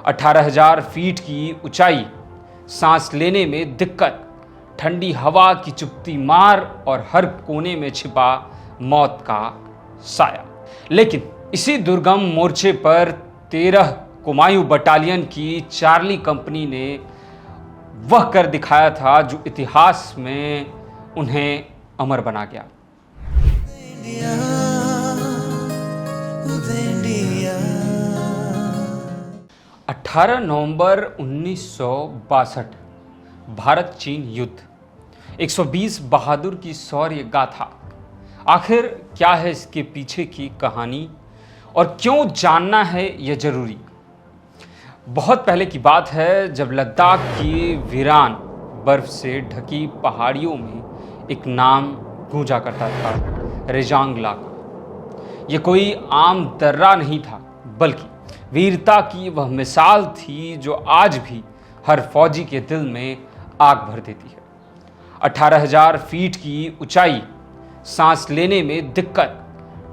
18,000 feet की ऊंचाई, सांस लेने में दिक्कत, ठंडी हवा की चुभती मार और हर कोने में छिपा मौत का साया। लेकिन इसी दुर्गम मोर्चे पर 13 कुमायूं बटालियन की चार्ली कंपनी ने वह कर दिखाया था जो इतिहास में उन्हें अमर बना गया। 18 नवंबर 1962 भारत चीन युद्ध, 120 बहादुर की शौर्य गाथा। आखिर क्या है इसके पीछे की कहानी और क्यों जानना है यह जरूरी। बहुत पहले की बात है जब लद्दाख की वीरान बर्फ से ढकी पहाड़ियों में एक नाम गूंजा करता था, रेजांगला का। यह कोई आम दर्रा नहीं था, बल्कि वीरता की वह मिसाल थी जो आज भी हर फौजी के दिल में आग भर देती है। 18,000 फीट की ऊंचाई, सांस लेने में दिक्कत,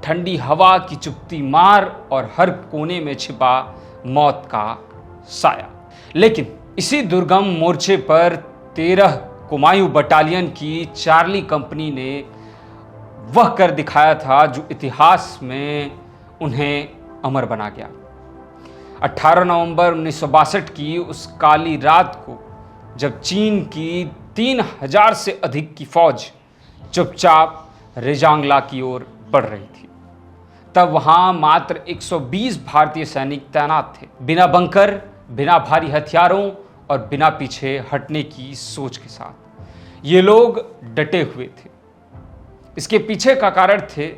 ठंडी हवा की चुभती मार और हर कोने में छिपा मौत का साया। लेकिन इसी दुर्गम मोर्चे पर 13 कुमायूं बटालियन की चार्ली कंपनी ने वह कर दिखाया था जो इतिहास में उन्हें अमर बना गया। 18 नवंबर 1962 की उस काली रात को जब चीन की 3,000 से अधिक की फौज चुपचाप रेजांगला की ओर बढ़ रही थी, तब वहां मात्र 120 भारतीय सैनिक तैनात थे, बिना बंकर, बिना भारी हथियारों और बिना पीछे हटने की सोच के साथ। ये लोग डटे हुए थे। इसके पीछे का कारण थे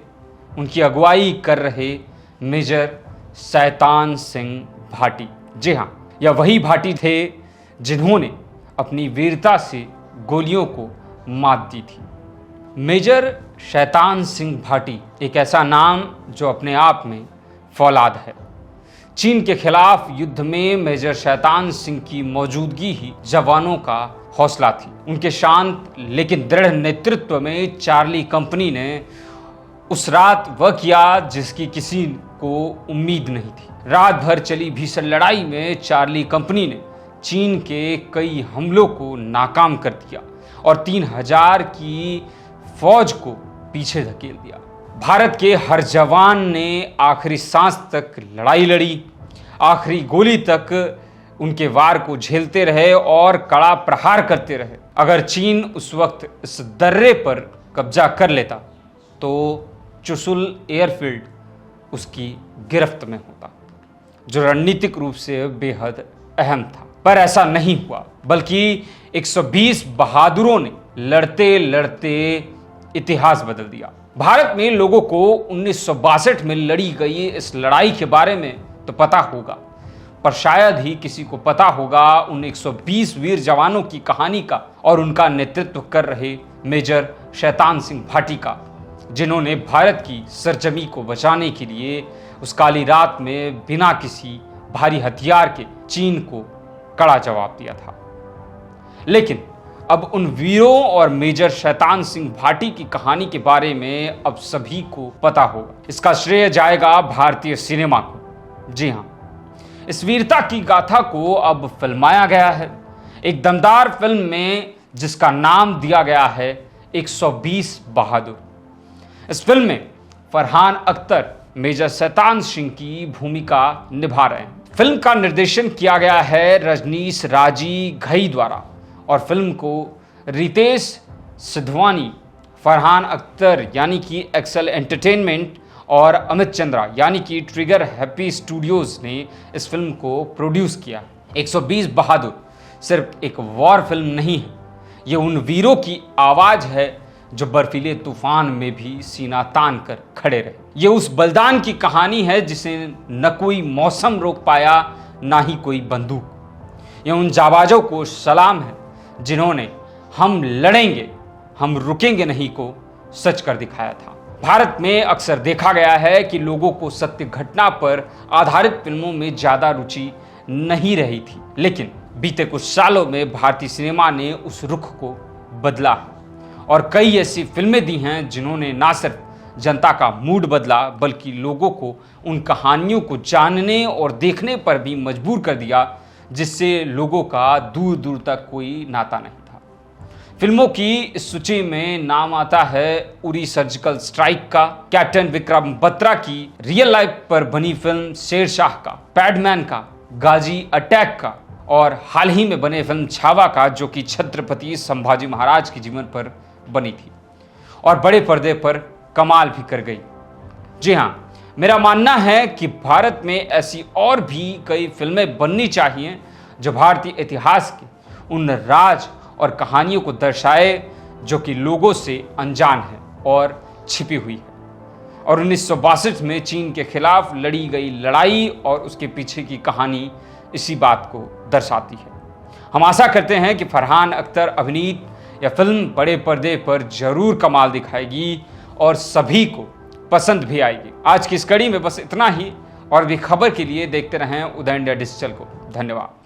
उनकी अगुवाई कर रहे मेजर शैतान सिंह भाटी। जी हाँ, यह वही भाटी थे जिन्होंने अपनी वीरता से गोलियों को मात दी थी। मेजर शैतान सिंह भाटी एक ऐसा नाम जो अपने आप में फौलाद है। चीन के खिलाफ युद्ध में मेजर शैतान सिंह की मौजूदगी ही जवानों का हौसला थी। उनके शांत लेकिन दृढ़ नेतृत्व में चार्ली कंपनी ने उस रात वह किया जिसकी किसी को उम्मीद नहीं थी। रात भर चली भीषण लड़ाई में चार्ली कंपनी ने चीन के कई हमलों को नाकाम कर दिया और 3,000 की फौज को पीछे धकेल दिया। भारत के हर जवान ने आखिरी सांस तक लड़ाई लड़ी, आखिरी गोली तक उनके वार को झेलते रहे और कड़ा प्रहार करते रहे। अगर चीन उस वक्त इस दर्रे पर कब्जा कर लेता तो चुशुल एयरफील्ड उसकी गिरफ्त में होता, जो रणनीतिक रूप से बेहद अहम था। पर ऐसा नहीं हुआ, बल्कि 120 बहादुरों ने लड़ते लड़ते इतिहास बदल दिया। भारत में लोगों को 1962 में लड़ी गई इस लड़ाई के बारे में तो पता होगा, पर शायद ही किसी को पता होगा उन 120 वीर जवानों की कहानी का और उनका नेतृत्व कर रहे मेजर शैतान सिंह भाटी का, जिन्होंने भारत की सरजमी को बचाने के लिए उस काली रात में बिना किसी भारी हथियार के चीन को कड़ा जवाब दिया था। लेकिन अब उन वीरों और मेजर शैतान सिंह भाटी की कहानी के बारे में अब सभी को पता होगा। इसका श्रेय जाएगा भारतीय सिनेमा को। जी हाँ, इस वीरता की गाथा को अब फिल्माया गया है एक दमदार फिल्म में, जिसका नाम दिया गया है 120 बहादुर। इस फिल्म में फरहान अख्तर मेजर शैतान सिंह की भूमिका निभा रहे हैं। फिल्म का निर्देशन किया गया है रजनीश राजी घई द्वारा और फिल्म को रितेश सिद्धवानी, फरहान अख्तर यानी कि एक्सेल एंटरटेनमेंट और अमित चंद्रा यानी कि ट्रिगर हैप्पी स्टूडियोज ने इस फिल्म को प्रोड्यूस किया। 120 बहादुर सिर्फ एक वॉर फिल्म नहीं है, ये उन वीरों की आवाज है जो बर्फीले तूफान में भी सीना तान कर खड़े रहे। ये उस बलिदान की कहानी है जिसे न कोई मौसम रोक पाया, ना ही कोई बंदूक। ये उन जाबाजों को सलाम है जिन्होंने हम लड़ेंगे, हम रुकेंगे नहीं को सच कर दिखाया था। भारत में अक्सर देखा गया है कि लोगों को सत्य घटना पर आधारित फिल्मों में ज्यादा रुचि नहीं रही थी, लेकिन बीते कुछ सालों में भारतीय सिनेमा ने उस रुख को बदला और कई ऐसी फिल्में दी हैं जिन्होंने ना सिर्फ जनता का मूड बदला, बल्कि लोगों को उन कहानियों को जानने और देखने पर भी मजबूर कर दिया जिससे लोगों का दूर दूर तक कोई नाता नहीं था। फिल्मों की इस सूची में नाम आता है उरी सर्जिकल स्ट्राइक का, कैप्टन विक्रम बत्रा की रियल लाइफ पर बनी फिल्म शेरशाह का, पैडमैन का, गाजी अटैक का और हाल ही में बने फिल्म छावा का, जो कि छत्रपति संभाजी महाराज के जीवन पर बनी थी और बड़े पर्दे पर कमाल भी कर गई। जी हाँ, मेरा मानना है कि भारत में ऐसी और भी कई फिल्में बननी चाहिए जो भारतीय इतिहास के उन राज और कहानियों को दर्शाए जो कि लोगों से अनजान है और छिपी हुई है। और 1962 में चीन के खिलाफ लड़ी गई लड़ाई और उसके पीछे की कहानी इसी बात को दर्शाती है। हम आशा करते हैं कि फरहान अख्तर अभिनीत यह फिल्म बड़े पर्दे पर जरूर कमाल दिखाएगी और सभी को पसंद भी आएगी। आज की इस कड़ी में बस इतना ही, और भी खबर के लिए देखते रहें उदय इंडिया डिजिटल को। धन्यवाद।